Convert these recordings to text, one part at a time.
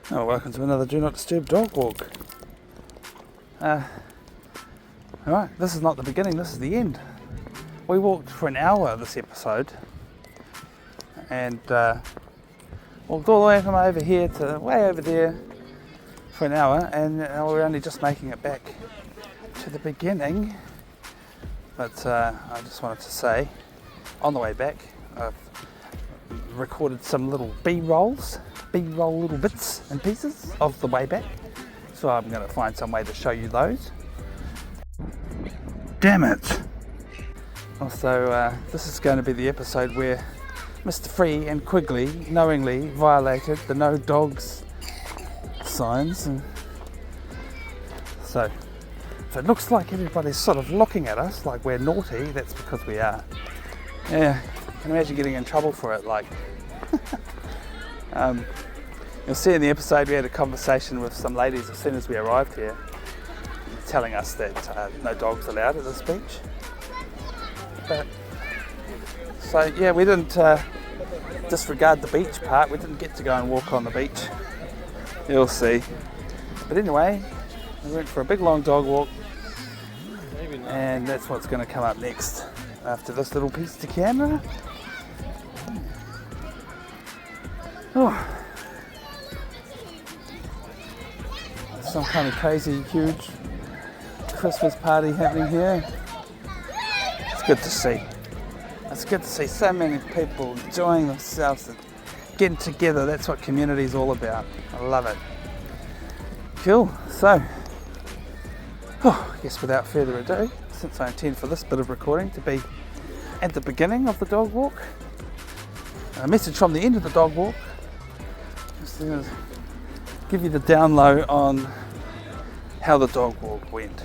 Oh, welcome to another Do Not Disturb dog walk. Alright, this is not the beginning, this is the end. We walked for an hour this episode and walked all the way from over here to way over there for an hour, and we're only just making it back to the beginning. But I just wanted to say, on the way back, I've recorded some little B-roll little bits and pieces of the way back. So I'm going to find some way to show you those. Damn it! Also, this is going to be the episode where Mr. Free and Quigley knowingly violated the no dogs signs. And so if it looks like everybody's sort of looking at us like we're naughty, that's because we are. Yeah, you can imagine getting in trouble for it. Like, you'll see in the episode we had a conversation with some ladies as soon as we arrived here, telling us that no dogs allowed at this beach. But, so yeah, we didn't disregard the beach part. We didn't get to go and walk on the beach. You'll see. But anyway, we went for a big long dog walk, and that's what's going to come up next after this little piece to camera. Oh. Some kind of crazy, huge Christmas party happening here. It's good to see. It's good to see so many people enjoying themselves and getting together. That's what community is all about. I love it. Cool. So, I guess without further ado, since I intend for this bit of recording to be at the beginning of the dog walk, a message from the end of the dog walk, just to give you the down low on how the dog walk went.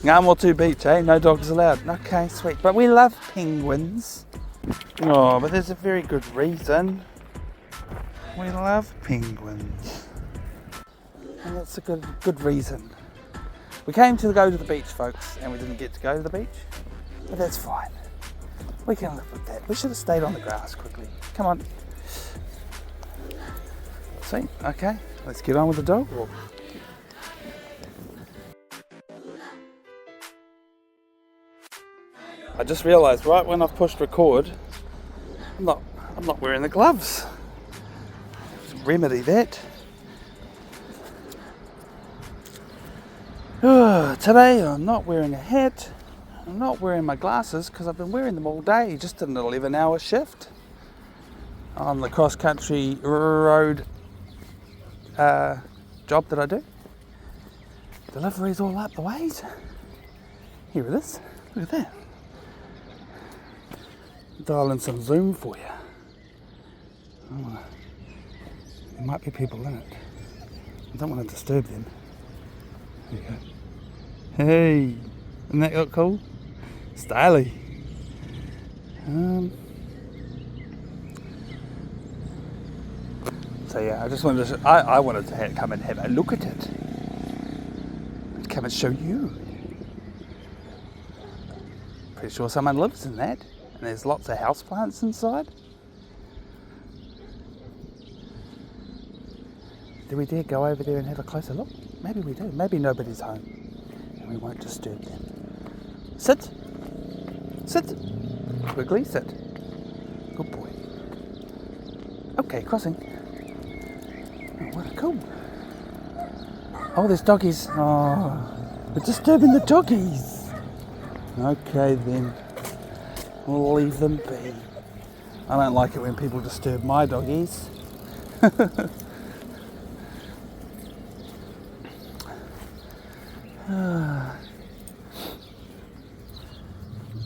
Ngamotu Beach, eh? No dogs allowed. Okay, sweet. But we love penguins. Oh, but there's a very good reason. We love penguins. And that's a good reason. We came to go to the beach, folks, and we didn't get to go to the beach. But that's fine. We can live with that. We should have stayed on the grass quickly. Come on. Sweet. Okay, let's get on with the dog walk. I just realised right when I've pushed record, I'm not wearing the gloves. Remedy that. Today I'm not wearing a hat. I'm not wearing my glasses because I've been wearing them all day. Just did an 11-hour shift on the cross-country road job that I do. Delivery's all up the ways. Here it is. Look at that. Dial in some zoom for you. There might be people in it. I don't want to disturb them. There you go. Hey, isn't that look cool? Styly. So yeah, I just wanted to. I wanted to come and have a look at it. And come and show you. Pretty sure someone lives in that. And there's lots of houseplants inside. Do we dare go over there and have a closer look? Maybe we do. Maybe nobody's home and we won't disturb them. Sit. Sit. Quigley, sit. Good boy. Okay, crossing. Oh, what a cool. Oh, there's doggies. Oh, we're disturbing the doggies. Okay then. We'll leave them be. I don't like it when people disturb my doggies.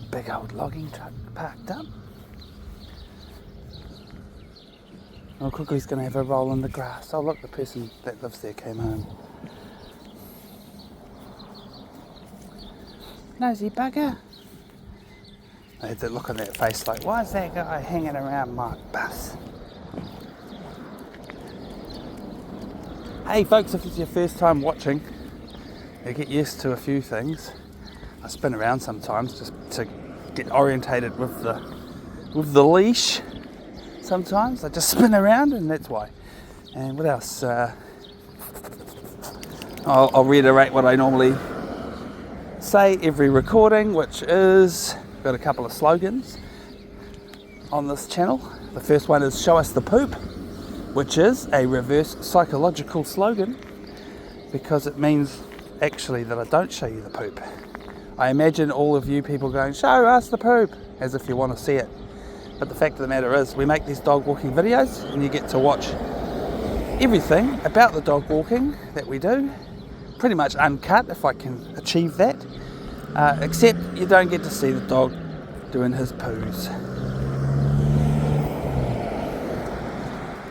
Big old logging truck parked up. Oh, Quigley's going to have a roll in the grass. Oh look, the person that lives there came home. Nosy bugger. I had that look on that face like, why is that guy hanging around my bus? Hey folks, if it's your first time watching, you get used to a few things. I spin around sometimes just to get orientated with the leash. Sometimes I just spin around and that's why. And what else? I'll reiterate what I normally say every recording, which is, got a couple of slogans on this channel. The first one is show us the poop, which is a reverse psychological slogan because it means actually that I don't show you the poop. I imagine all of you people going, show us the poop, as if you want to see it. But the fact of the matter is, we make these dog walking videos and you get to watch everything about the dog walking that we do, pretty much uncut if I can achieve that, except you don't get to see the dog doing his poos.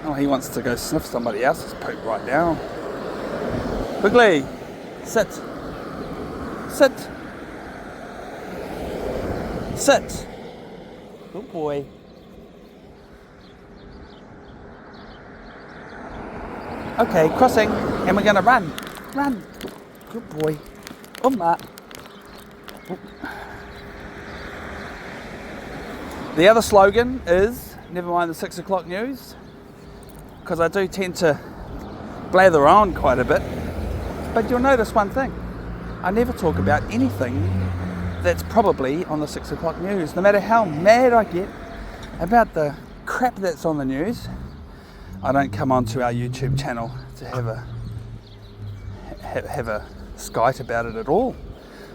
Oh, he wants to go sniff somebody else's poop right now. Quigley, sit. Sit. Sit. Good boy. Okay, crossing, and we're going to run. Run. Good boy. Umma. The other slogan is, never mind the 6 o'clock news, because I do tend to blather on quite a bit. But you'll notice one thing. I never talk about anything that's probably on the 6 o'clock news. No matter how mad I get about the crap that's on the news, I don't come onto our YouTube channel to have a skite about it at all.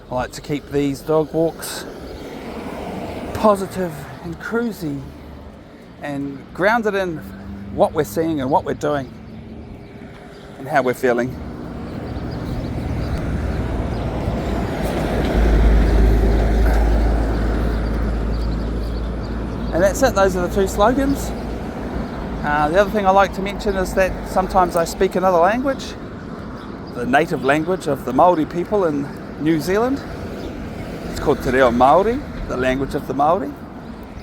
I like to keep these dog walks positive and cruisy and grounded in what we're seeing and what we're doing and how we're feeling. And that's it, those are the two slogans. The other thing I like to mention is that sometimes I speak another language, the native language of the Maori people in New Zealand. It's called Te Reo Māori, the language of the Maori.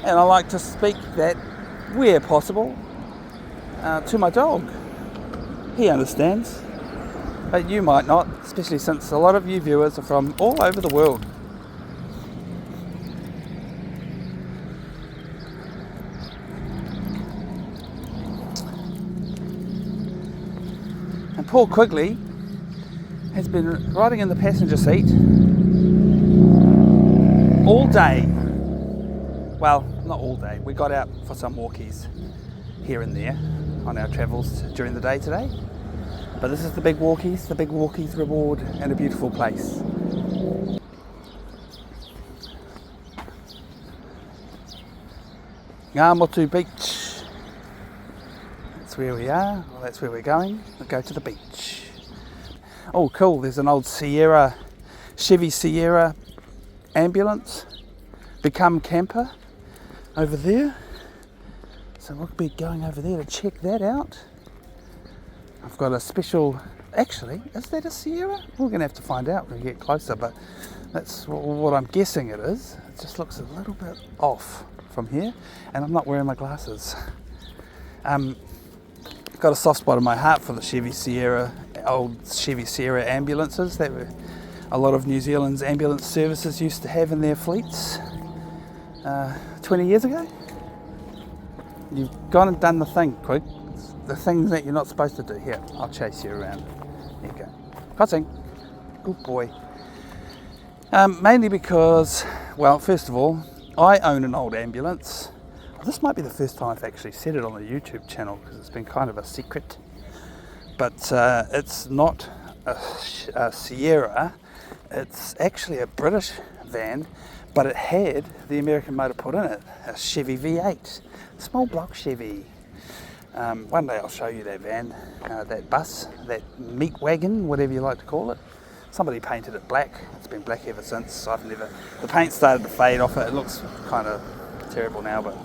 And I like to speak that where possible to my dog. He understands, but you might not, especially since a lot of you viewers are from all over the world. And poor Quigley has been riding in the passenger seat all day. Well, not all day. We got out for some walkies here and there on our travels during the day today. But this is the big walkies reward and a beautiful place. Ngamotu Beach. That's where we are, well, that's where we're going. We'll go to the beach. Oh cool, there's an old Chevy Sierra ambulance, become camper over there. So we'll be going over there to check that out. I've got a special, actually, is that a Sierra? We're going to have to find out when we get closer, but that's what I'm guessing it is. It just looks a little bit off from here, and I'm not wearing my glasses. I've got a soft spot in my heart for the old Chevy Sierra ambulances that a lot of New Zealand's ambulance services used to have in their fleets 20 years ago. You've gone and done the thing, Quig. The things that you're not supposed to do. Here, I'll chase you around. There you go. Crossing. Good boy. Mainly because, well, first of all, I own an old ambulance. This might be the first time I've actually said it on the YouTube channel because it's been kind of a secret. But it's not a Sierra. It's actually a British van, but it had the American motor put in it, a Chevy V8, small block Chevy. One day I'll show you that van, that bus, that meat wagon, whatever you like to call it. Somebody painted it black. It's been black ever since. The paint started to fade off it. It looks kind of terrible now, but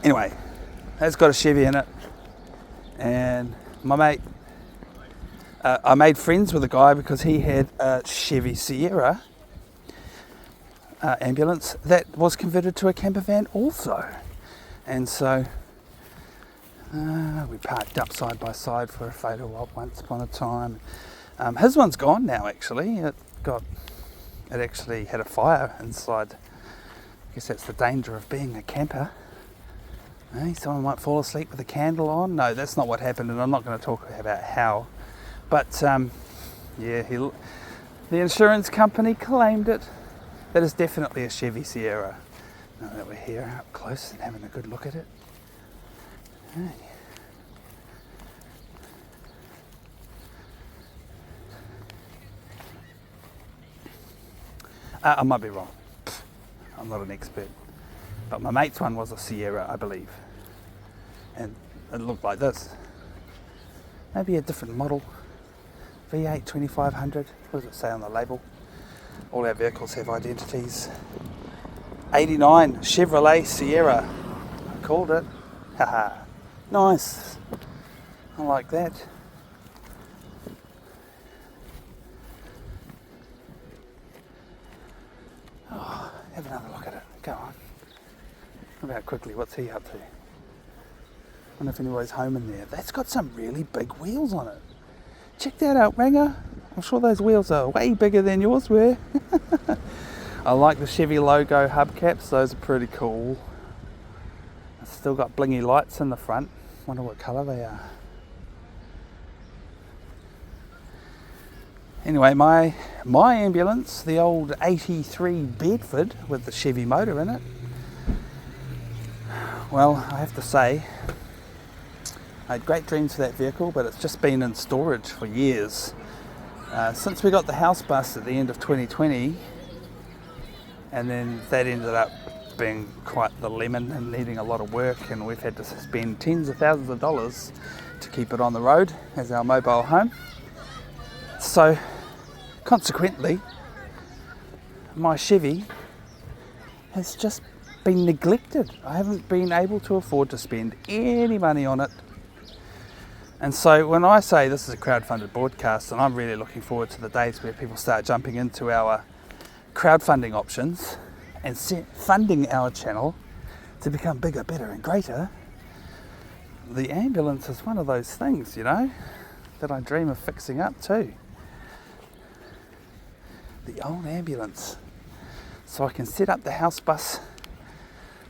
anyway, it's got a Chevy in it. And my mate, I made friends with a guy because he had a Chevy Sierra ambulance that was converted to a camper van also. And so we parked up side by side for a photo op once upon a time. His one's gone now actually. It actually had a fire inside. I guess that's the danger of being a camper. Hey, someone might fall asleep with a candle on. No, that's not what happened, and I'm not going to talk about how. But yeah, the insurance company claimed it. That is definitely a Chevy Sierra. Now that we're here up close and having a good look at it. Hey. I might be wrong. I'm not an expert. But my mate's one was a Sierra, I believe. And it looked like this. Maybe a different model. V8 2500. What does it say on the label? All our vehicles have identities. 89 Chevrolet Sierra. I called it. Haha. Nice. I like that. Oh, have another look at it. Go on. What about Quigley? What's he up to? I wonder if anybody's home in there. That's got some really big wheels on it. Check that out, Ranger. I'm sure those wheels are way bigger than yours were. I like the Chevy logo hubcaps. Those are pretty cool. It's still got blingy lights in the front. Wonder what colour they are. Anyway, my ambulance, the old 83 Bedford with the Chevy motor in it. Well, I have to say, I had great dreams for that vehicle, but it's just been in storage for years. Since we got the house bus at the end of 2020, and then that ended up being quite the lemon and needing a lot of work, and we've had to spend tens of thousands of dollars to keep it on the road as our mobile home. So, consequently, my Chevy has just been neglected. I haven't been able to afford to spend any money on it. And so when I say this is a crowdfunded broadcast, and I'm really looking forward to the days where people start jumping into our crowdfunding options and funding our channel to become bigger, better and greater, the ambulance is one of those things, you know, that I dream of fixing up too. The old ambulance. So I can set up the house bus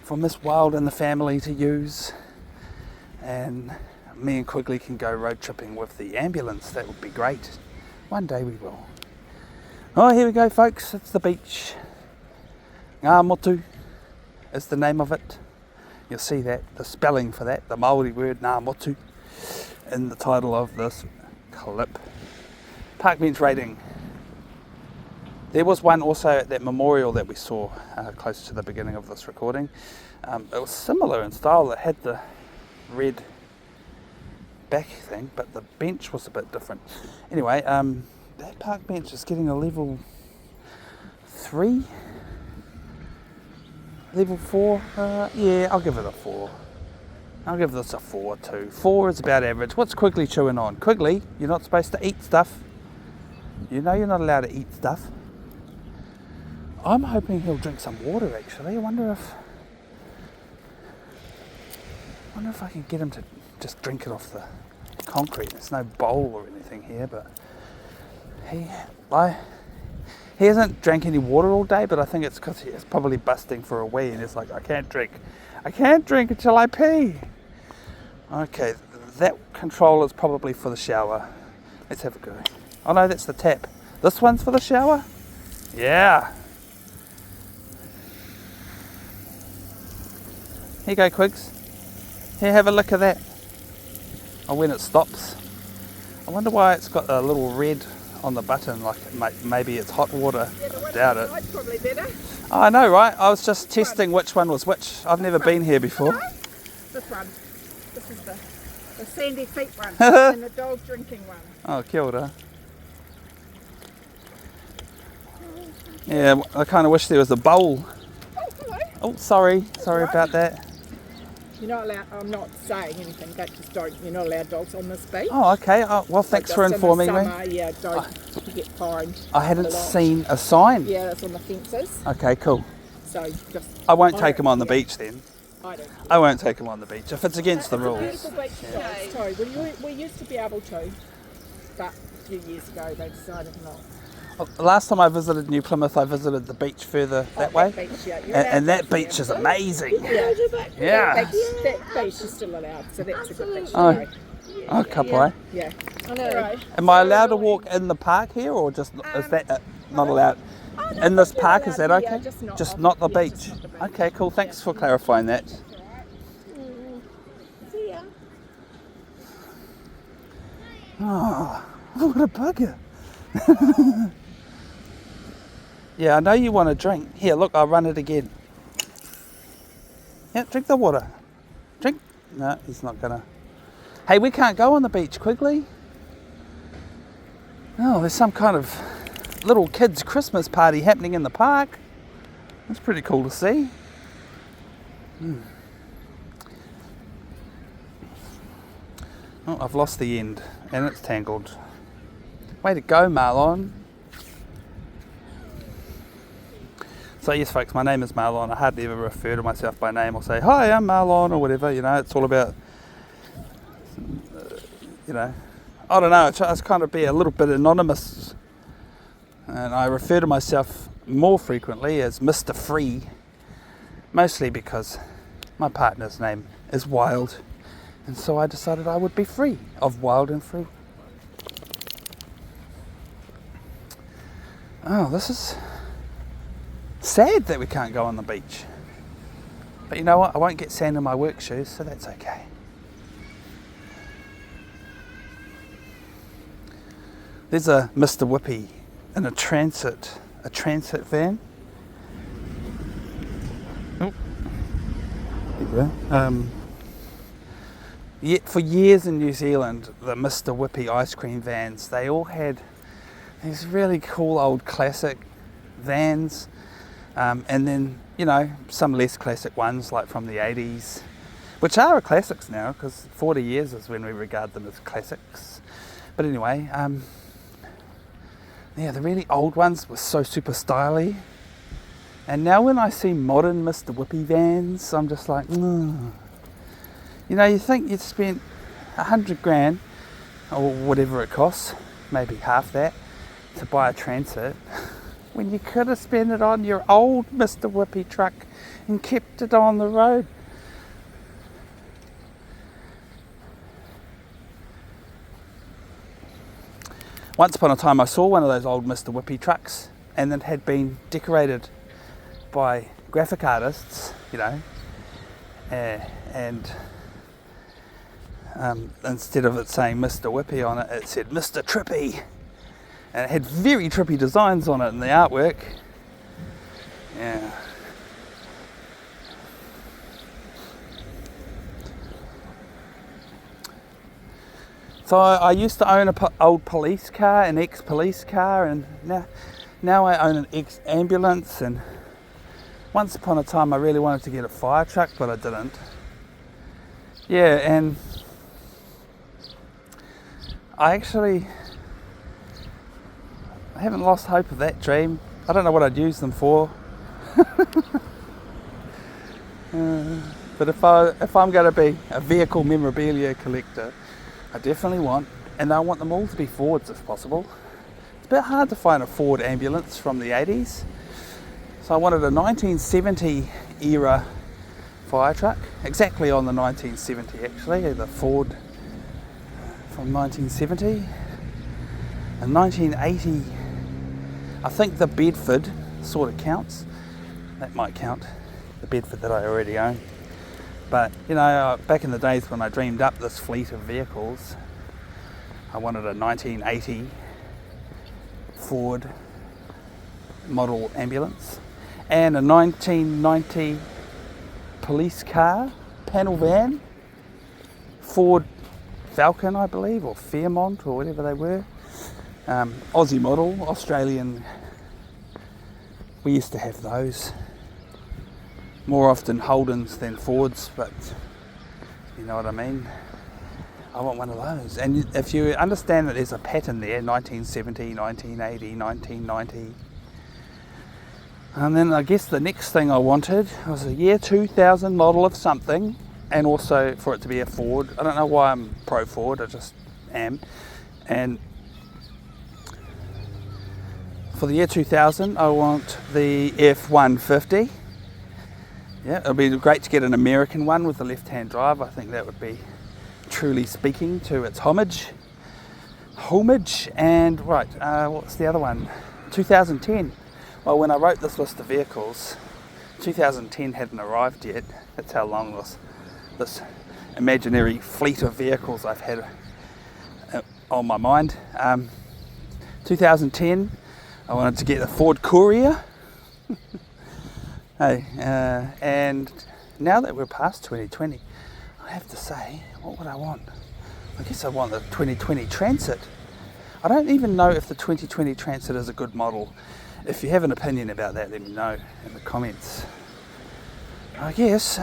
for Miss Wild and the family to use, and me and Quigley can go road tripping with the ambulance. That would be great. One day we will. Oh, here we go, folks. It's the beach. Ngamotu is the name of it. You'll see that, the spelling for that, the Māori word Ngamotu, in the title of this clip. Park bench rating. There was one also at that memorial that we saw close to the beginning of this recording. It was similar in style. It had the red back thing, but the bench was a bit different. Anyway, that park bench is getting a level 3? Level 4? Yeah, I'll give it a 4. I'll give this a 4 too. 4 is about average. What's Quigley chewing on? Quigley, you're not supposed to eat stuff. You know you're not allowed to eat stuff. I'm hoping he'll drink some water actually. I wonder if I can get him to just drink it off the concrete. There's no bowl or anything here, but he hasn't drank any water all day, but I think it's because he's probably busting for a wee and he's like, I can't drink until I pee. Okay, that control is probably for the shower. Let's have a go. Oh no, that's the tap. This one's for the shower? Yeah. Here you go, Quigs. Here, have a look at that. Oh, when it stops. I wonder why it's got a little red on the button, like maybe it's hot water. Yeah, the one I doubt it. outside's probably better. Oh, I know, right? I was just testing which one was which. I've never been here before. This one. This is the sandy feet one and the dog drinking one. Oh, kia ora. Yeah, I kind of wish there was a bowl. Oh, hello. Oh, sorry about that. You're not allowed, I'm not saying anything, you're not allowed dogs on this beach. Oh, okay. Oh, well, thanks for informing me. Yeah, you get fined. I hadn't seen a sign. Yeah, that's on the fences. Okay, cool. So just. I won't take them on the beach then. I don't. I won't take them on the beach if it's against the rules. It's a beautiful beach, too. We used to be able to, but a few years ago they decided not. The last time I visited New Plymouth, I visited the beach further that way. Beach, yeah. And that beach is amazing. Yeah. Yeah. That beach is still allowed, so that's a good beach to Oh. go. Oh, kapai. Yeah. I know. Am I allowed to walk in the park here, or just is that not allowed? In this park, is that okay? Just not the beach. Okay, cool. Thanks for clarifying that. See ya. Oh, what a bugger. Yeah, I know you want a drink. Here, look, I'll run it again. Yeah, drink the water. Drink. No, he's not gonna. Hey, we can't go on the beach, Quigley. Oh, there's some kind of little kids' Christmas party happening in the park. That's pretty cool to see. Oh, I've lost the end and it's tangled. Way to go, Marlon. So yes, folks, my name is Marlon. I hardly ever refer to myself by name or say, hi, I'm Marlon or whatever, you know. It's all about, you know, I don't know, I try to kind of be a little bit anonymous. And I refer to myself more frequently as Mr. Free, mostly because my partner's name is Wild. And so I decided I would be free of wild and free. Oh, this is sad that we can't go on the beach. But you know what? I won't get sand in my work shoes, so that's okay. There's a Mr. Whippy in a transit van. Oh, there you go. Yet for years in New Zealand, the Mr. Whippy ice cream vans, they all had these really cool old classic vans, and then, you know, some less classic ones like from the 80s, which are classics now because 40 years is when we regard them as classics. But anyway, yeah, the really old ones were so super styly. And now when I see modern Mr. Whippy vans, I'm just like, You know, you think you'd spent $100,000 or whatever it costs, maybe half that, to buy a transit, when you could have spent it on your old Mr. Whippy truck and kept it on the road. Once upon a time I saw one of those old Mr. Whippy trucks, and it had been decorated by graphic artists, you know, and instead of it saying Mr. Whippy on it, it said Mr. Trippy. And it had very trippy designs on it in the artwork. Yeah. So I used to own an old police car, an ex-police car, and now I own an ex-ambulance. And once upon a time I really wanted to get a fire truck, but I didn't. Yeah, and I haven't lost hope of that dream. I don't know what I'd use them for. But if I'm going to be a vehicle memorabilia collector, I definitely want, and I want them all to be Fords if possible. It's a bit hard to find a Ford ambulance from the 80s. So I wanted a 1970 era fire truck, exactly on the 1970 actually, the Ford from 1970. And 1980, I think the Bedford sort of counts. That might count, the Bedford that I already own. But, you know, back in the days when I dreamed up this fleet of vehicles, I wanted a 1980 Ford model ambulance and a 1990 police car, panel van, Ford Falcon, I believe, or Fairmont, or whatever they were. Aussie model, Australian. We used to have those. More often Holdens than Fords, but you know what I mean. I want one of those. And if you understand that there's a pattern there, 1970, 1980, 1990. And then I guess the next thing I wanted was a year 2000 model of something, and also for it to be a Ford. I don't know why I'm pro Ford, I just am. And For the year 2000, I want the F-150. Yeah, it'll be great to get an American one with the left-hand drive. I think that would be truly speaking to its homage. And right, what's the other one? 2010. Well, when I wrote this list of vehicles, 2010 hadn't arrived yet. That's how long this imaginary fleet of vehicles I've had on my mind. 2010, I wanted to get the Ford Courier. Hey, and now that we're past 2020, I have to say, what would I want? I guess I want the 2020 Transit. I don't even know if the 2020 Transit is a good model. If you have an opinion about that, let me know in the comments. I guess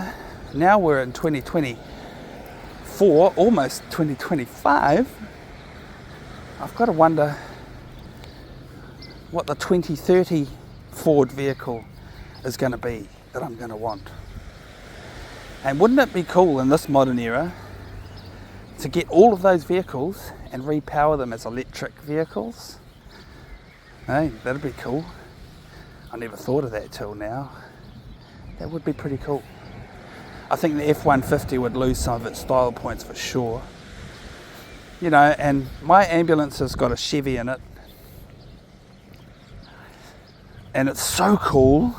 now we're in 2024, almost 2025. I've got to wonder what the 2030 Ford vehicle is going to be that I'm going to want. And wouldn't it be cool in this modern era to get all of those vehicles and repower them as electric vehicles? Hey, that'd be cool. I never thought of that till now. That would be pretty cool. I think the F-150 would lose some of its style points for sure. You know, and my ambulance has got a Chevy in it. And it's so cool.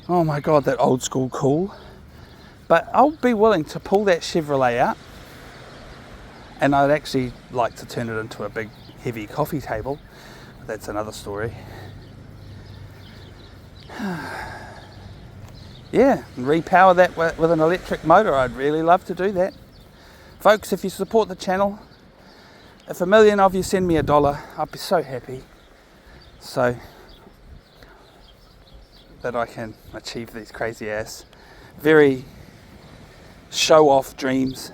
Oh my God, that old school cool. But I'll be willing to pull that Chevrolet out, and I'd actually like to turn it into a big heavy coffee table. That's another story. Yeah, and repower that with an electric motor. I'd really love to do that. Folks, if you support the channel, if 1 million of you send me $1, I'd be so happy. So that I can achieve these crazy ass, very show off dreams.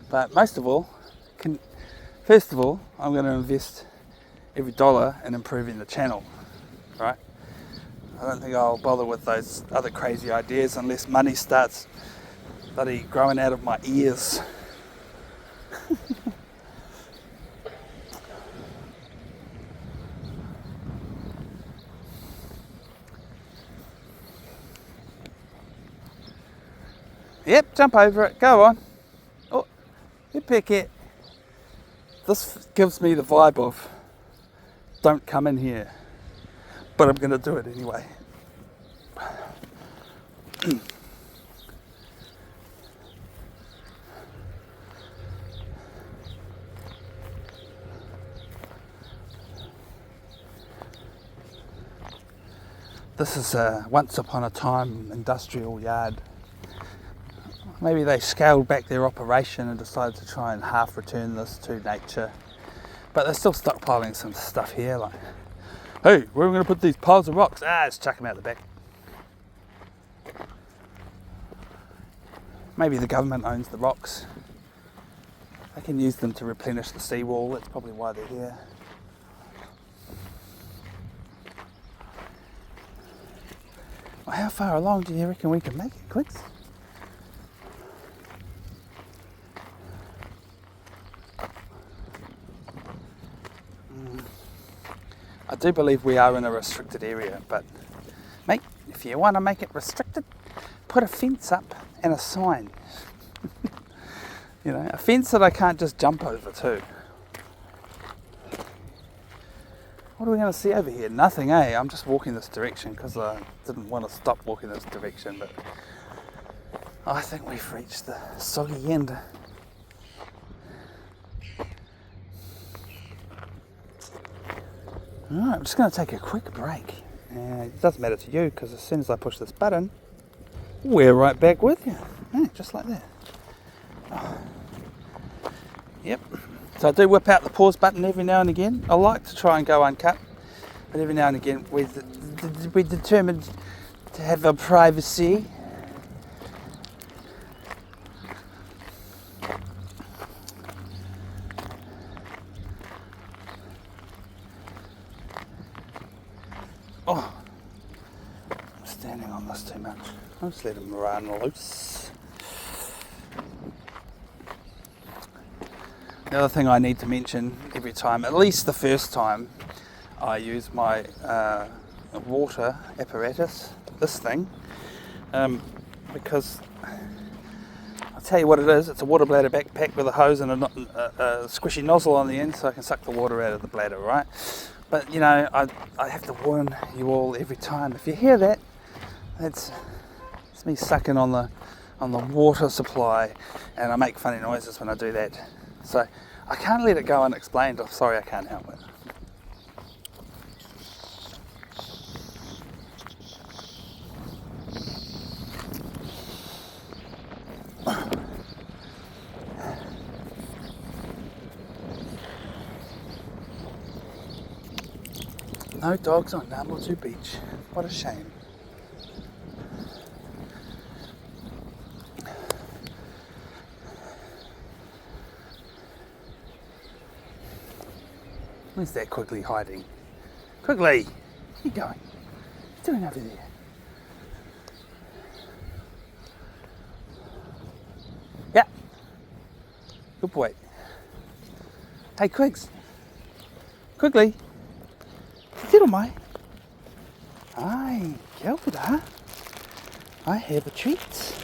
But most of all, first of all, I'm going to invest every dollar in improving the channel, right? I don't think I'll bother with those other crazy ideas unless money starts bloody growing out of my ears. Yep, jump over it, go on. Oh, you pick it. This gives me the vibe of, don't come in here. But I'm going to do it anyway. This is a once upon a time industrial yard. Maybe they scaled back their operation and decided to try and half return this to nature. But they're still stockpiling some stuff here, like, hey, where are we going to put these piles of rocks? Let's chuck them out the back. Maybe the government owns the rocks. They can use them to replenish the seawall. That's probably why they're here. Well, how far along do you reckon we can make it, Quicks? I do believe we are in a restricted area, but mate, if you want to make it restricted, put a fence up and a sign. You know, a fence that I can't just jump over too. What are we going to see over here? Nothing, eh? I'm just walking this direction because I didn't want to stop walking this direction, but I think we've reached the soggy end. Alright, I'm just going to take a quick break. It doesn't matter to you because as soon as I push this button, we're right back with you. Yeah, just like that. Oh. Yep. So I do whip out the pause button every now and again. I like to try and go uncut, but every now and again we're determined to have our privacy. Oh, I'm standing on this too much. I'll just let him run loose. The other thing I need to mention every time, at least the first time, I use my water apparatus, this thing, because I'll tell you what it is. It's a water bladder backpack with a hose and a squishy nozzle on the end so I can suck the water out of the bladder, right? But you know, I have to warn you all every time. If you hear that, it's me sucking on the water supply, and I make funny noises when I do that. So I can't let it go unexplained. I'm sorry, I can't help it. No dogs on Ngamotu Beach. What a shame. Where's that Quigley hiding? Quigley! Where you going? What are you doing over there? Yeah. Good boy. Hey, Quigs. Quigley. Little mai. Ai, kia ora. I have a treat.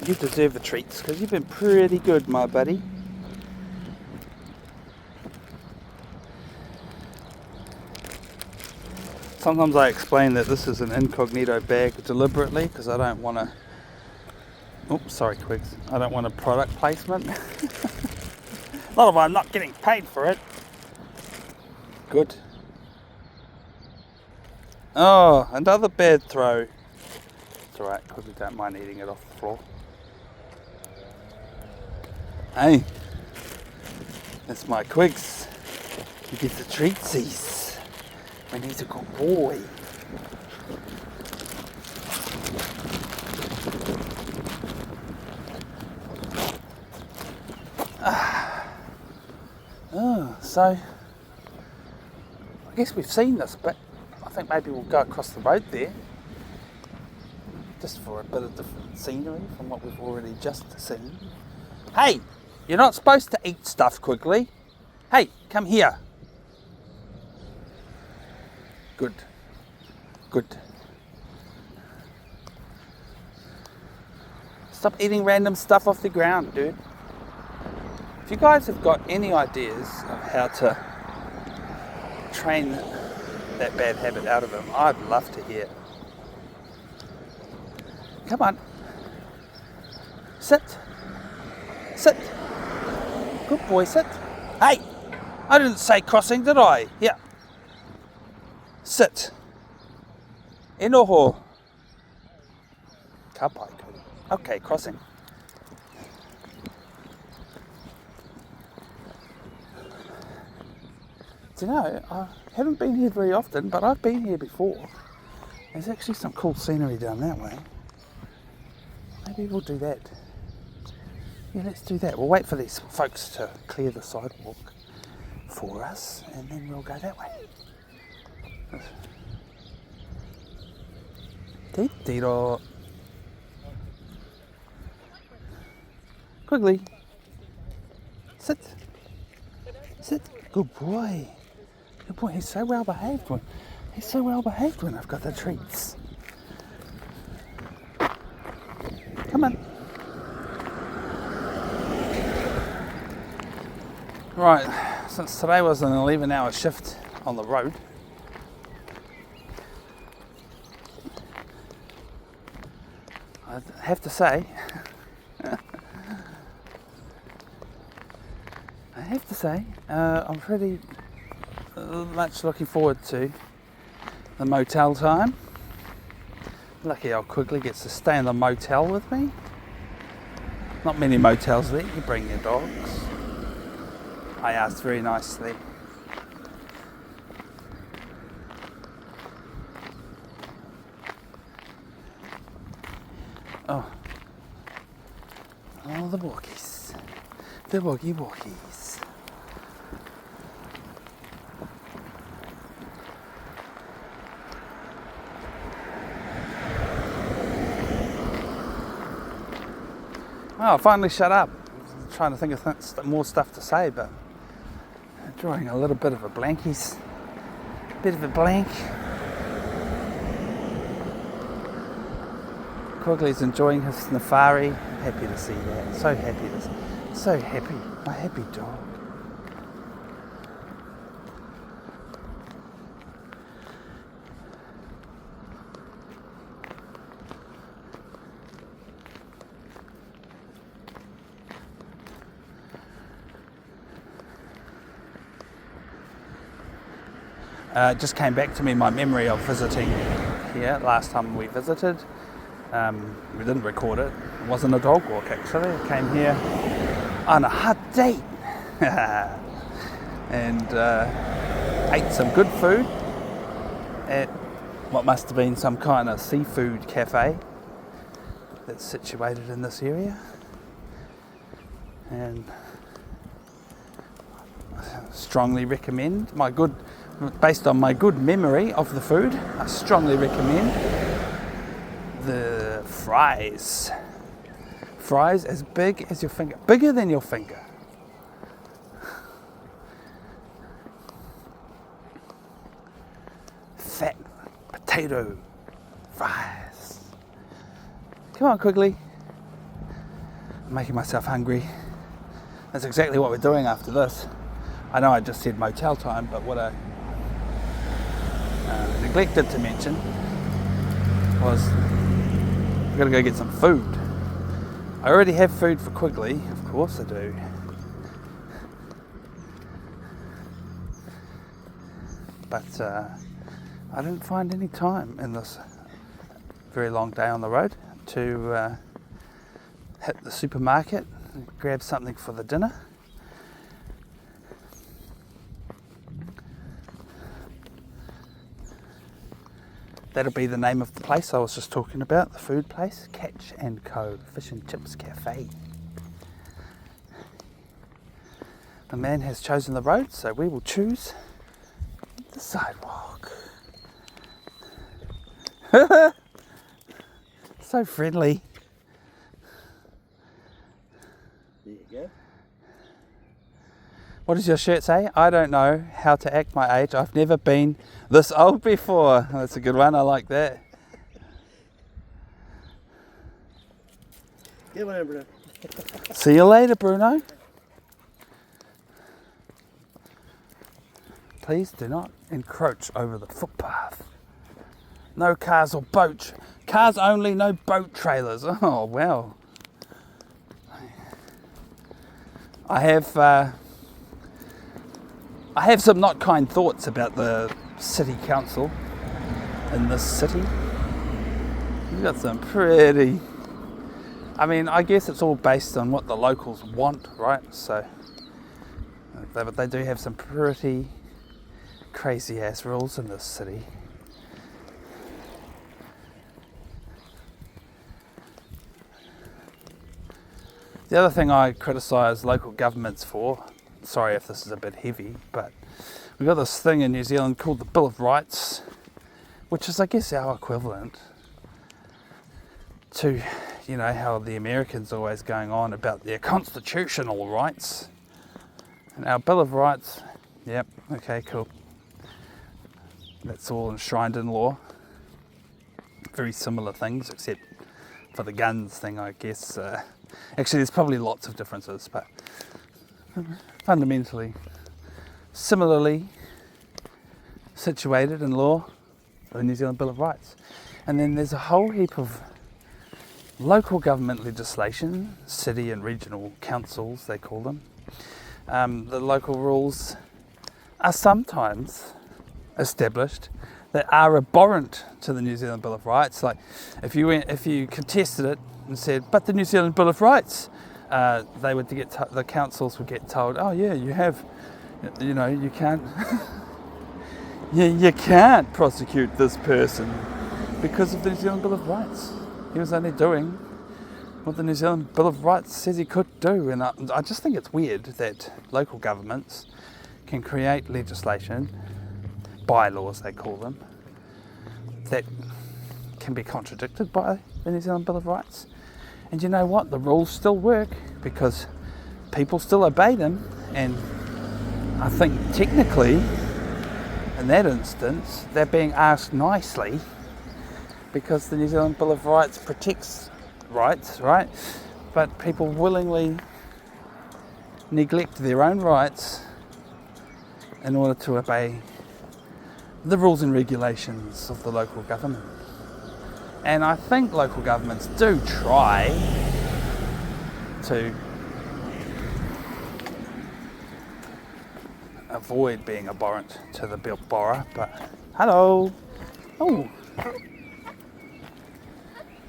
You deserve the treats because you've been pretty good, my buddy. Sometimes I explain that this is an incognito bag deliberately because I don't want to. Oops, sorry, Quigs. I don't want a product placement. A lot of I'm not getting paid for it. Good. Oh, another bad throw. It's alright, Quigley don't mind eating it off the floor. Hey, that's my Quigs. He gets the treatsies when he's a good boy. So I guess we've seen this, but I think maybe we'll go across the road there just for a bit of different scenery from what we've already just seen. Hey, you're not supposed to eat stuff quickly. Hey, come here. Good. Good. Stop eating random stuff off the ground, dude. If you guys have got any ideas of how to train that bad habit out of him, I'd love to hear. Come on. Sit. Sit. Good boy, sit. Hey, I didn't say crossing, did I? Yeah. Sit. E noho. Ka pai. Okay, crossing. Do you know, I haven't been here very often, but I've been here before. There's actually some cool scenery down that way. Maybe we'll do that. Yeah, let's do that. We'll wait for these folks to clear the sidewalk for us, and then we'll go that way. Tiro. Quigley. Sit. Sit. Good boy. Good boy. He's so well behaved when I've got the treats. Come on. Right, since today was an 11-hour shift on the road, I have to say, I'm pretty much looking forward to the motel time. Lucky old Quigley gets to stay in the motel with me. Not many motels there, you bring your dogs. I asked very nicely. Oh, the walkies. The walkies. Well, I finally shut up. I'm trying to think of more stuff to say, but drawing a little bit of a blankies. Bit of a blank. Quigley's enjoying his safari. I'm happy to see that. So happy so happy. My happy dog. Just came back to me my memory of visiting here last time we visited. We didn't record it. It wasn't a dog walk actually. I came here on a hot date and ate some good food at what must have been some kind of seafood cafe that's situated in this area. And strongly recommend based on my good memory of the food, I strongly recommend the fries. Fries as big as your finger, bigger than your finger. Fat potato fries. Come on, Quigley. I'm making myself hungry. That's exactly what we're doing after this. I know I just said motel time, but what I neglected to mention was we've got to go get some food. I already have food for Quigley, of course I do. But I didn't find any time in this very long day on the road to hit the supermarket and grab something for the dinner. That'll be the name of the place I was just talking about, the food place, Catch and Co. Fish and Chips Cafe. The man has chosen the road, so we will choose the sidewalk. So friendly. There you go. What does your shirt say? I don't know how to act my age. I've never been this old before. That's a good one. I like that. Get one, Bruno. See you later, Bruno. Please do not encroach over the footpath. No cars or boats. Cars only, no boat trailers. Oh, wow. I have some not kind thoughts about the city council in this city. We've got some pretty... I mean, I guess it's all based on what the locals want, right? So, but they do have some pretty crazy ass rules in this city. The other thing I criticise local governments for, sorry if this is a bit heavy, but we've got this thing in New Zealand called the Bill of Rights, which is, I guess, our equivalent to, you know, how the Americans are always going on about their constitutional rights. And our Bill of Rights, yep, okay, cool. That's all enshrined in law. Very similar things, except for the guns thing, I guess. Actually, there's probably lots of differences, but fundamentally, similarly situated in law, the New Zealand Bill of Rights. And then there's a whole heap of local government legislation, city and regional councils, they call them. The local rules are sometimes established that are abhorrent to the New Zealand Bill of Rights. Like if you contested it and said, but the New Zealand Bill of Rights, the councils would get told, oh yeah, you have, you know, you can't, you can't prosecute this person because of the New Zealand Bill of Rights. He was only doing what the New Zealand Bill of Rights says he could do, and I just think it's weird that local governments can create legislation, bylaws they call them, that can be contradicted by the New Zealand Bill of Rights. And you know what? The rules still work because people still obey them, and I think technically in that instance, they're being asked nicely because the New Zealand Bill of Rights protects rights, right? But people willingly neglect their own rights in order to obey the rules and regulations of the local government. And I think local governments do try to avoid being abhorrent to the Bora, but hello. Oh,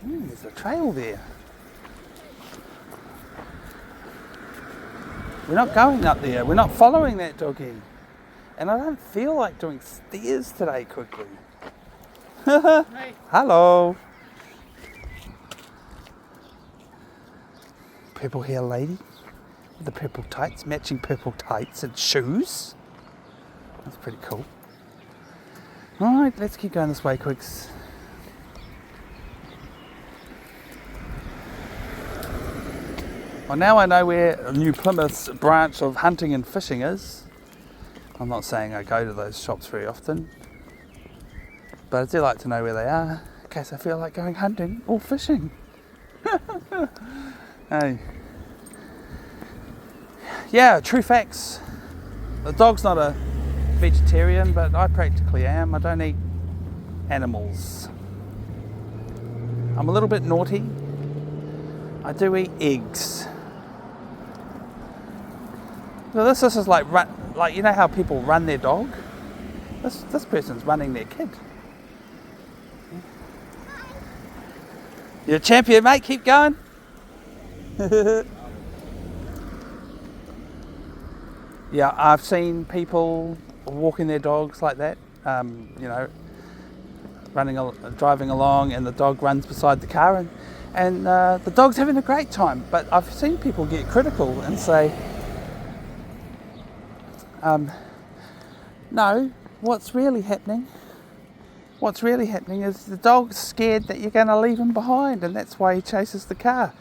there's a trail there. We're not going up there. We're not following that doggy. And I don't feel like doing stairs today, Quigley. Hey. Hello. Purple hair lady with the purple tights, matching purple tights and shoes. That's pretty cool. Alright, let's keep going this way, Quigs. Well, now I know where New Plymouth's branch of hunting and fishing is. I'm not saying I go to those shops very often, but I do like to know where they are in case I feel like going hunting or fishing. Hey. Yeah, true facts. The dog's not a vegetarian, but I practically am. I don't eat animals. I'm a little bit naughty. I do eat eggs. Well, this is like you know how people run their dog? This person's running their kid. You're a champion, mate. Keep going. Yeah, I've seen people walking their dogs like that. You know, driving along, and the dog runs beside the car, and the dog's having a great time. But I've seen people get critical and say, no, what's really happening is the dog's scared that you're going to leave him behind, and that's why he chases the car.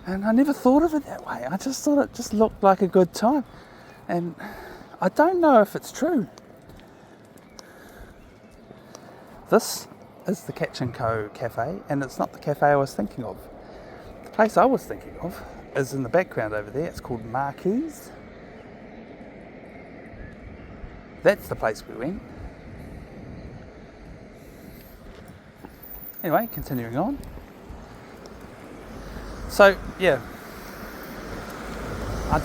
And I never thought of it that way. I just thought it just looked like a good time. And I don't know if it's true. This is the Catch & Co cafe, and it's not the cafe I was thinking of. The place I was thinking of is in the background over there. It's called Marquise. That's the place we went. Anyway, continuing on. So, yeah. I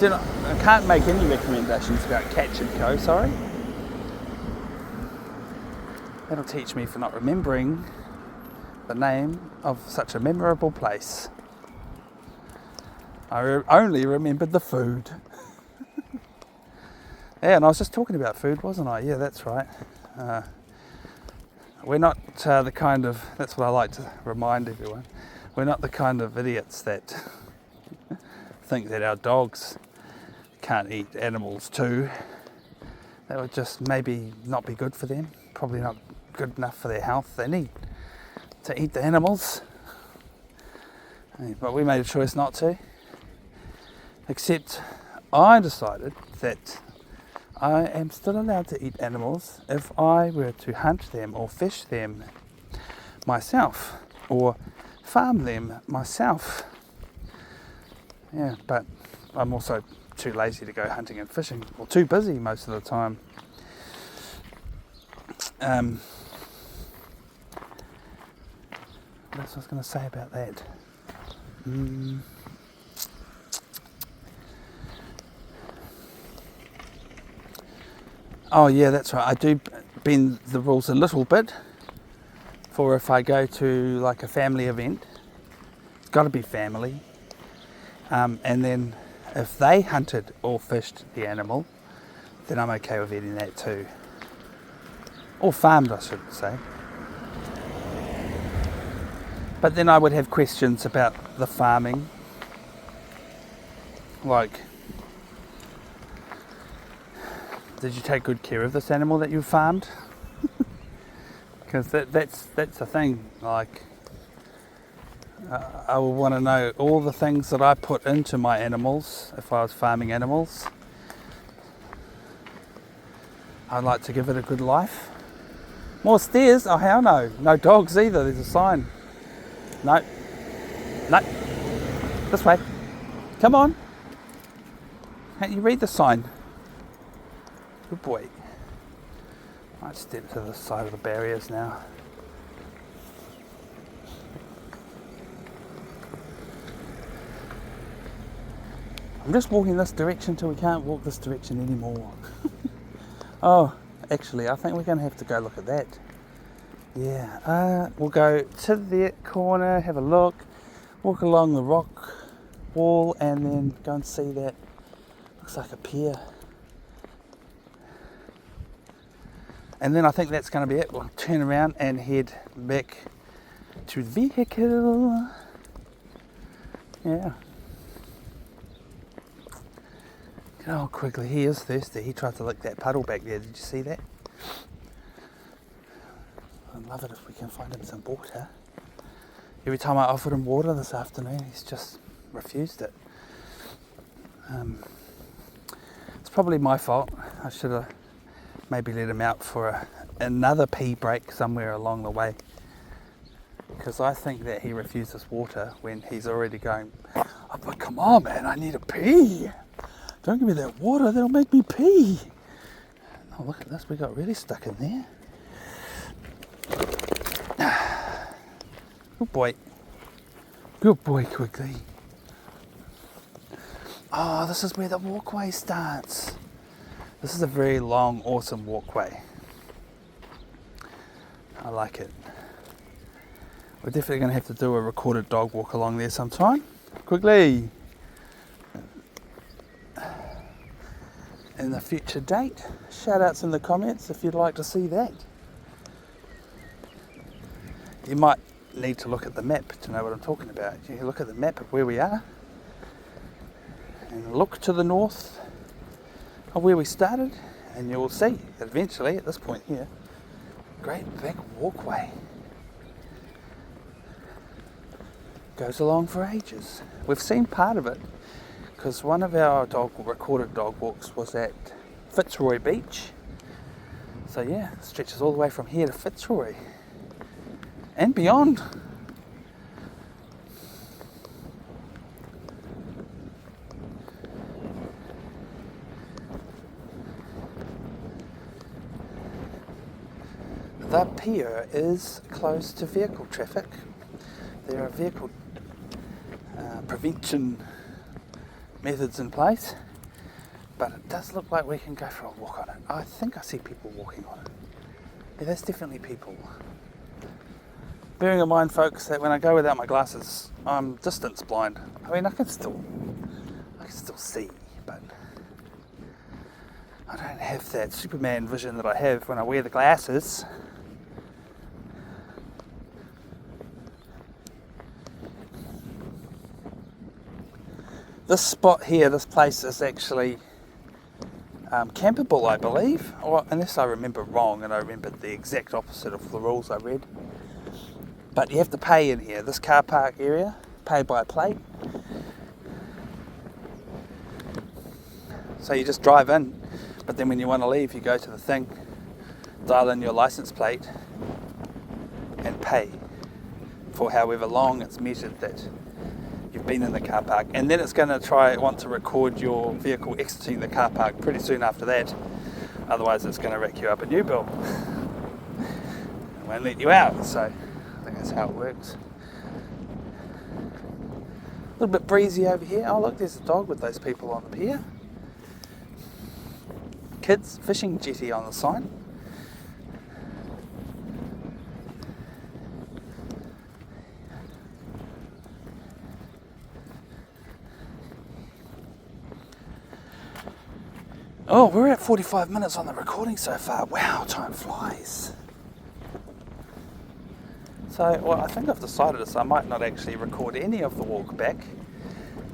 can't make any recommendations about Catch & Co, sorry. That'll teach me for not remembering the name of such a memorable place. I only remembered the food. Yeah, and I was just talking about food, wasn't I? Yeah, that's right. We're not the kind of, that's what I like to remind everyone, we're not the kind of idiots that think that our dogs can't eat animals too. That would just maybe not be good for them, probably not good enough for their health. They need to eat the animals. But we made a choice not to. Except I decided that I am still allowed to eat animals if I were to hunt them or fish them myself or farm them myself. Yeah, but I'm also too lazy to go hunting and fishing, or too busy most of the time. What else was I going to say about that? Oh yeah, that's right. I do bend the rules a little bit for if I go to like a family event. It's got to be family. And then if they hunted or fished the animal, then I'm okay with eating that too. Or farmed, I should say. But then I would have questions about the farming. Like, did you take good care of this animal that you farmed? Because that's the thing. Like, I would want to know all the things that I put into my animals if I was farming animals. I'd like to give it a good life. More stairs? Oh hell no. No dogs either, there's a sign. No. No. This way. Come on. Can't you read the sign? Good boy. I'll step to the side of the barriers now. I'm just walking this direction till we can't walk this direction anymore. Oh, actually, I think we're going to have to go look at that. Yeah, we'll go to the corner, have a look, walk along the rock wall, and then go and see that. Looks like a pier. And then I think that's going to be it. We'll turn around and head back to the vehicle. Yeah. Good old Quigley, he is thirsty. He tried to lick that puddle back there. Did you see that? I'd love it if we can find him some water. Every time I offered him water this afternoon, he's just refused it. It's probably my fault. I should have maybe let him out for another pee break somewhere along the way. Because I think that he refuses water when he's already going, oh, but come on man, I need a pee. Don't give me that water, that'll make me pee. Oh, look at this, we got really stuck in there. Good boy. Good boy, Quigley. Oh, this is where the walkway starts. This is a very long, awesome walkway. I like it. We're definitely going to have to do a recorded dog walk along there sometime. Quigley. In a future date. Shout outs in the comments if you'd like to see that. You might need to look at the map to know what I'm talking about. You can look at the map of where we are and look to the north of where we started, and you will see that eventually at this point here, great big walkway goes along for ages. We've seen part of it because one of our recorded dog walks was at Fitzroy Beach. So yeah, it stretches all the way from here to Fitzroy and beyond. The pier is closed to vehicle traffic. There are vehicle prevention methods in place, but it does look like we can go for a walk on it. I think I see people walking on it. Yeah, there's definitely people. Bearing in mind, folks, that when I go without my glasses, I'm distance blind. I mean, I can still see, but I don't have that Superman vision that I have when I wear the glasses. This spot here, this place is actually campable, I believe, or unless I remember wrong and I remembered the exact opposite of the rules I read. But you have to pay in here. This car park area, pay by plate. So you just drive in, but then when you want to leave, you go to the thing, dial in your license plate, and pay for however long it's measured that you've been in the car park. And then it's going to want to record your vehicle exiting the car park pretty soon after that. Otherwise, it's going to rack you up a new bill. It won't let you out, so I think that's how it works. A little bit breezy over here. Oh look, there's a dog with those people on the pier. Kids fishing jetty on the sign. Oh, we're at 45 minutes on the recording so far. Wow, time flies. So, what I think I've decided is I might not actually record any of the walk back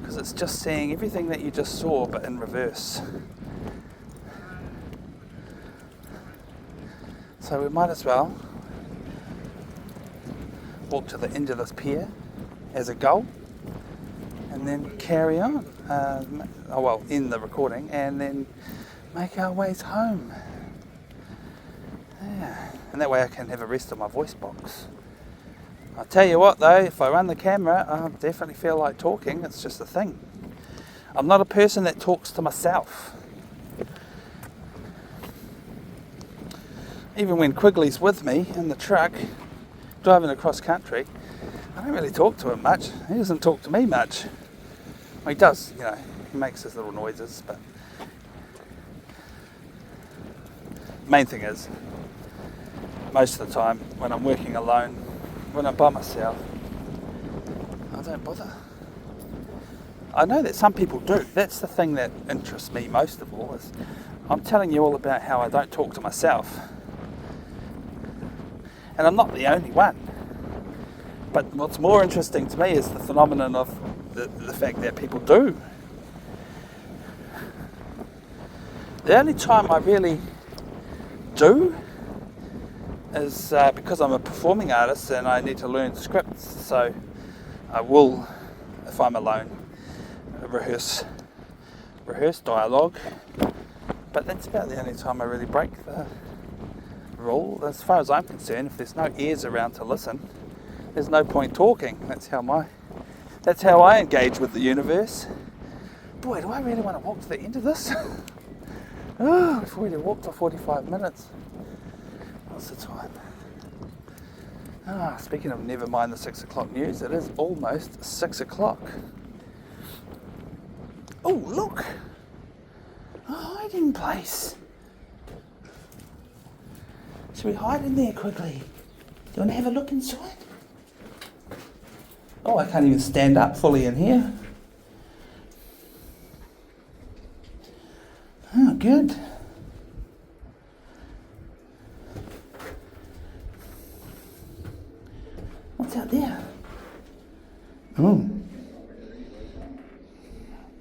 because it's just seeing everything that you just saw but in reverse. So we might as well walk to the end of this pier as a goal and then carry on, in the recording, and then make our ways home. And that way I can have a rest of my voice box. I'll tell you what though, if I run the camera, I definitely feel like talking. It's just a thing. I'm not a person that talks to myself. Even when Quigley's with me in the truck, driving across country, I don't really talk to him much. He doesn't talk to me much. Well, he does, you know, he makes his little noises, but main thing is, most of the time when I'm working alone, when I'm by myself, I don't bother. I know that some people do. That's the thing that interests me most of all, is I'm telling you all about how I don't talk to myself. And I'm not the only one. But what's more interesting to me is the phenomenon of the fact that people do. The only time I really do is because I'm a performing artist and I need to learn scripts. So I will, if I'm alone, rehearse dialogue. But that's about the only time I really break the rule. As far as I'm concerned, if there's no ears around to listen, there's no point talking. That's how I engage with the universe. Boy, do I really want to walk to the end of this? Oh, we've already walked for 45 minutes. What's the time? Speaking of never mind the 6 o'clock news, it is almost 6 o'clock. Oh, look! A hiding place. Should we hide in there quickly? Do you want to have a look inside? Oh, I can't even stand up fully in here. Oh, good. What's out there? Oh.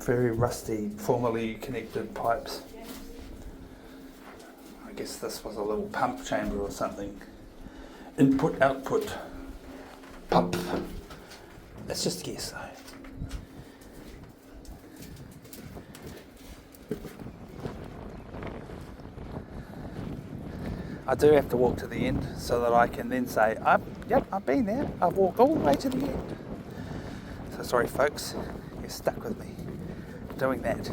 Very rusty, formerly connected pipes. I guess this was a little pump chamber or something. Input, output, pump. Let's just guess though. I do have to walk to the end so that I can then say, yep, I've been there. I've walked all the way to the end. So sorry folks, you're stuck with me doing that.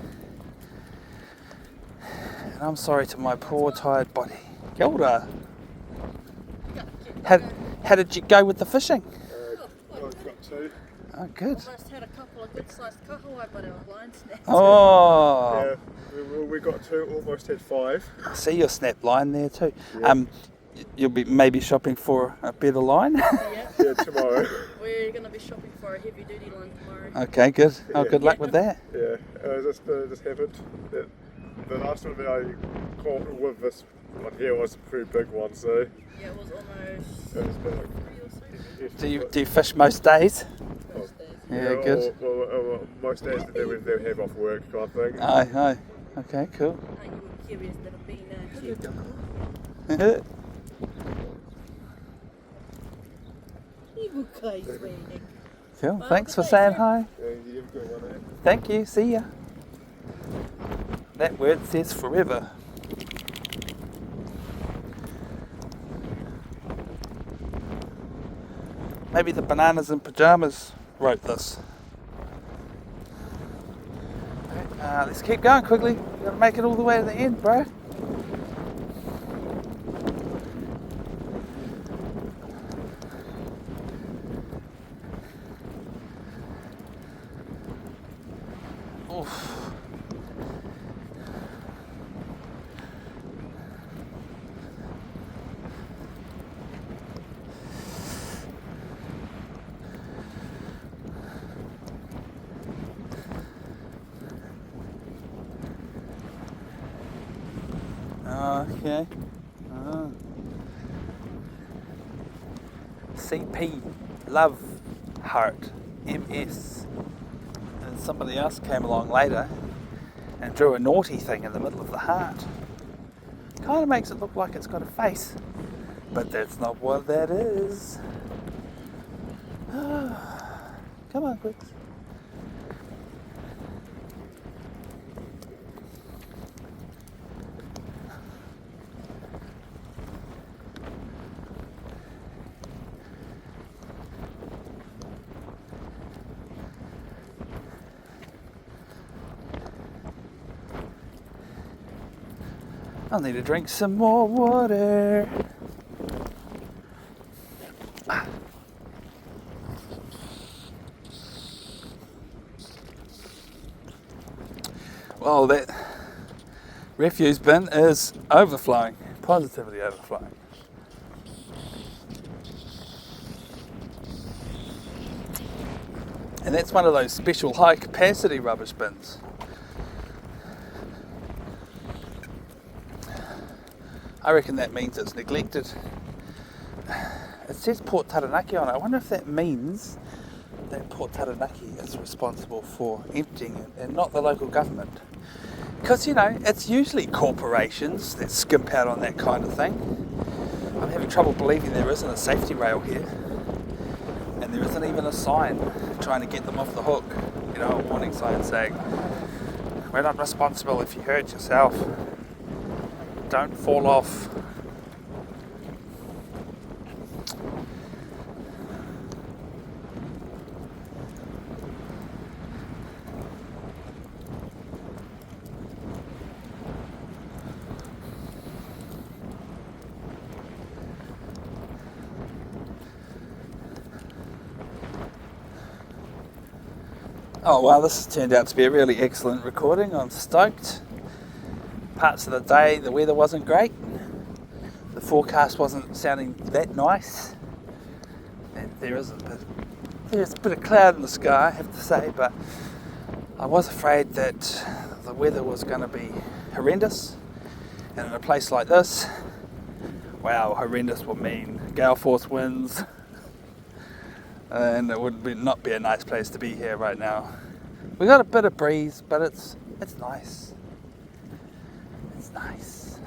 And I'm sorry to my poor tired body. Kia ora. How did you go with the fishing? I've got two. Oh, good. Almost had a couple of good sized kahawai, but our line snapped. Oh. Yeah, we got two, almost had five. I see your snap line there too. Yeah. You'll be maybe shopping for a better line? Yeah, tomorrow. We're going to be shopping for a heavy duty line tomorrow. Okay, good. Oh, Yeah. good luck with that. Yeah, just happened that the last one that I caught with this one here was a pretty big one, so Yeah, it was almost it was big. 3 or so. Do you fish most days? Most days. Yeah, good. Well, most days that they have off work kind of thing. Aye. Okay, cool. You were curious that have been here. You were guys waiting. Cool. Thanks for saying hi. Yeah, you've got one there. Thank you. See ya. That word says forever. Maybe the bananas in pajamas wrote this. Let's keep going quickly. We've got to make it all the way to the end, bro. Oof. Okay. CP, love, heart, MS. And somebody else came along later and drew a naughty thing in the middle of the heart. Kind of makes it look like it's got a face, but that's not what that is. Come on, quick. I'll need to drink some more water. Well, that refuse bin is overflowing, positively overflowing. And that's one of those special high capacity rubbish bins. I reckon that means it's neglected. It says Port Taranaki on it. I wonder if that means that Port Taranaki is responsible for emptying it and not the local government. Because, you know, it's usually corporations that skimp out on that kind of thing. I'm having trouble believing there isn't a safety rail here. And there isn't even a sign trying to get them off the hook. You know, a warning sign saying, we're not responsible if you hurt yourself. Don't fall off. Oh well, this has turned out to be a really excellent recording. I'm stoked. Parts of the day the weather wasn't great. The forecast wasn't sounding that nice. And there's a bit of cloud in the sky, I have to say, but I was afraid that the weather was going to be horrendous. And in a place like this, wow, horrendous will mean gale force winds. And it would not be a nice place to be here right now. We got a bit of breeze, but it's nice. It's nice.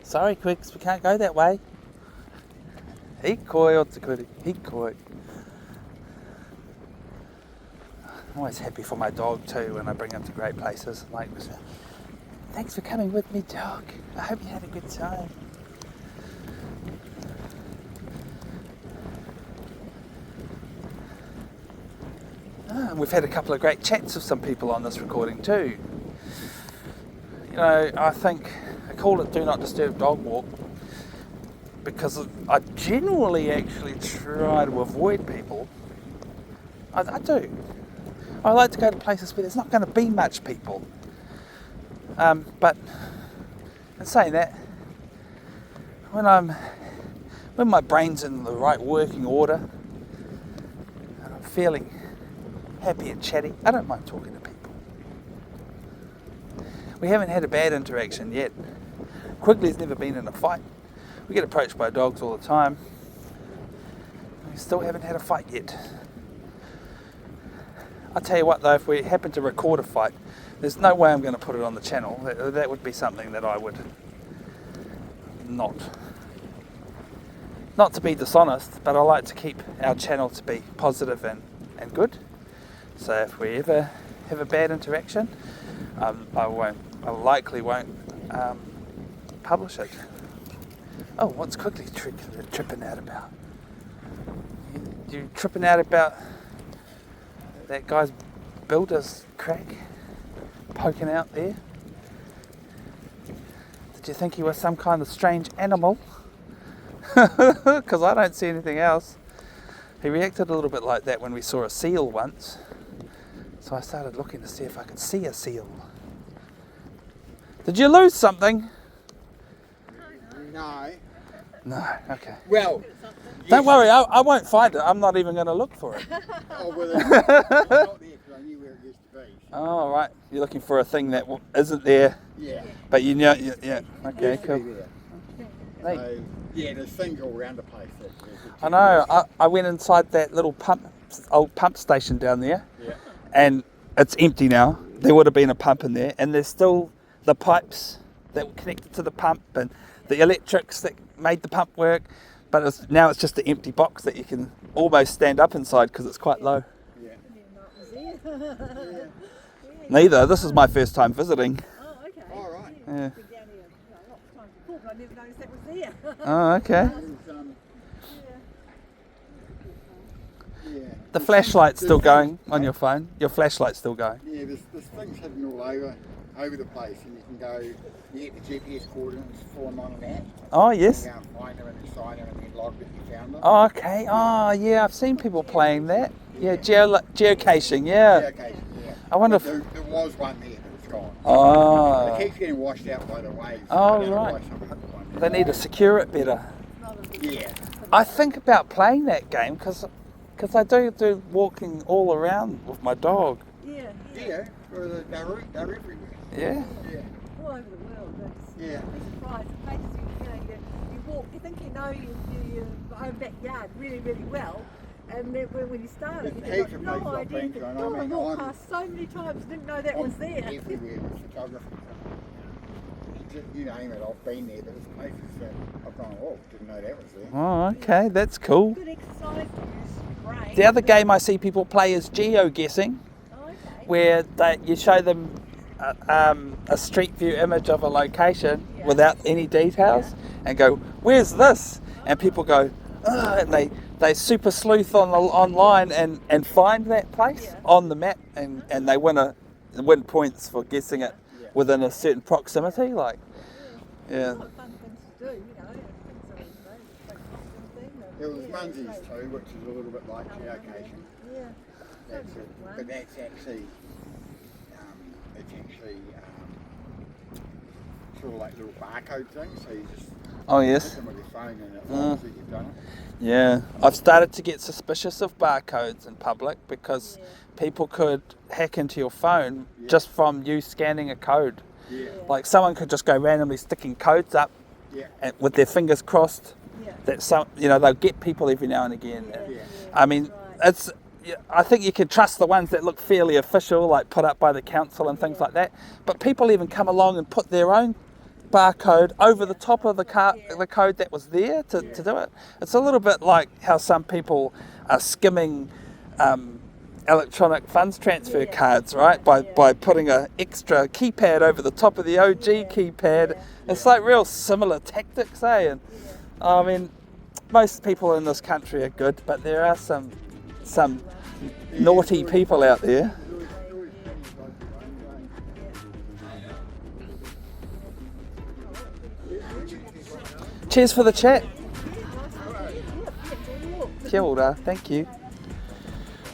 Sorry, Quicks, we can't go that way. Hikoi o te kuri, hikoi. I'm always happy for my dog too when I bring him to great places. Like, thanks for coming with me, dog. I hope you had a good time. And we've had a couple of great chats with some people on this recording too. You know, I think I call it Do Not Disturb Dog Walk because I generally actually try to avoid people. I do. I like to go to places where there's not going to be much people. But in saying that, when my brain's in the right working order and I'm feeling happy and chatty, I don't mind talking to people. We haven't had a bad interaction yet. Quigley's never been in a fight. We get approached by dogs all the time. We still haven't had a fight yet. I'll tell you what though, if we happen to record a fight, there's no way I'm going to put it on the channel. That would be something that I would not to be dishonest, but I like to keep our channel to be positive and good. So if we ever have a bad interaction, I likely won't publish it. Oh, what's Quigley tripping out about? You tripping out about that guy's builder's crack poking out there? Did you think he was some kind of strange animal? Because I don't see anything else. He reacted a little bit like that when we saw a seal once. So I started looking to see if I could see a seal. Did you lose something? No. No, okay. Well, Don't worry, I won't find it. I'm not even going to look for it. oh, well, it's not there because I knew where it used to be. So. Oh, right. You're looking for a thing that isn't there, Yeah. but you know, yeah. Okay, Used to cool. be there. Neat. So, yeah, there's things all around the place. I know. I went inside that little old pump station down there, Yeah. and it's empty now. There would have been a pump in there, and there's still the pipes that were connected to the pump and the electrics that made the pump work. But now it's just an empty box that you can almost stand up inside because it's quite low. Yeah. Neither. This is my first time visiting. Oh, okay. All right. Yeah. Been down here lots of times never noticed that was there. Oh, okay. Yeah. The flashlight's still going on your phone. Your flashlight's still going. Yeah, there's things hidden all over the place, and you can go, you get the GPS coordinates for them on an app. Oh, yes. You go and find them and then sign them and then log that you found them. Oh, okay. Oh, yeah, I've seen people playing that. Yeah, geocaching, yeah. Geocaching, yeah. I wonder There was one there, but it's gone. Oh. It keeps getting washed out by the waves. Oh, I don't know right. why some people want They need to secure it better. Yeah. I think about playing that game because I do walking all around with my dog. Yeah, Yeah, they're everywhere. Yeah. Yeah. all over the world. Yeah. It's surprised. It makes you walk, you think you know your own backyard really, really well. And then when you start it, There's you've heaps of got no places I've idea. been to, and I I mean, walked I'm- past so many times, didn't know that was there. Everywhere with photography. You name it, I've been there, but there's places that I've gone, oh, didn't know that was there. Oh, okay, that's cool. Good exercise for your brain. The other game I see people play is geoguessing, Oh, okay. where you show them a street view image of a location Yeah. without any details and go, where's this? And people go, oh, and they super sleuth online and find that place Yeah. on the map and they win points for guessing it within a certain proximity. Like, yeah. A lot of fun things to do, things like There was Munsies too, which is a little bit like geocaching. Yeah. That's it. But that's actually, sort of like little barcode things. So you just Oh hit yes. them with your phone and it finds that you've done it. Yeah, I've started to get suspicious of barcodes in public because people could hack into your phone just from you scanning a code. Yeah. Like someone could just go randomly sticking codes up Yeah. and with their fingers crossed. Yeah. That they'll get people every now and again. Yeah. I mean, I think you can trust the ones that look fairly official, like put up by the council and things like that. But people even come along and put their own barcode over the top of the code that was there to do it. It's a little bit like how some people are skimming electronic funds transfer cards, right? By putting an extra keypad over the top of the OG keypad. It's like real similar tactics, eh? And I mean, most people in this country are good, but there are some naughty people out there. Cheers for the chat. Kia ora, thank you.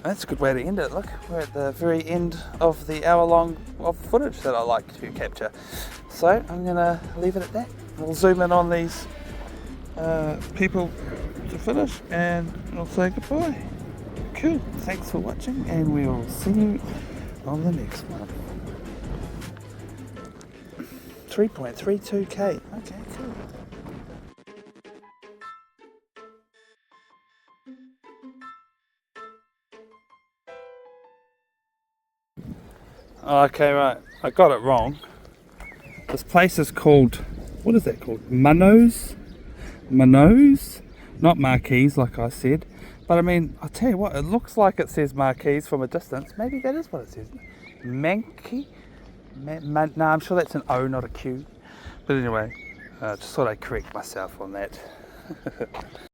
That's a good way to end it. Look, we're at the very end of the hour long of footage that I like to capture. So I'm going to leave it at that. We'll zoom in on these people to finish and I'll say goodbye. Cool. Thanks for watching and we'll see you on the next one. 3.32k. Okay, cool. Okay, right. I got it wrong. This place is called, what is that called? Manos? Not Marquise, like I said. But I mean, I'll tell you what, it looks like it says Marquise from a distance. Maybe that is what it says. Manky? No, I'm sure that's an O, not a Q. But anyway, just thought I'd correct myself on that.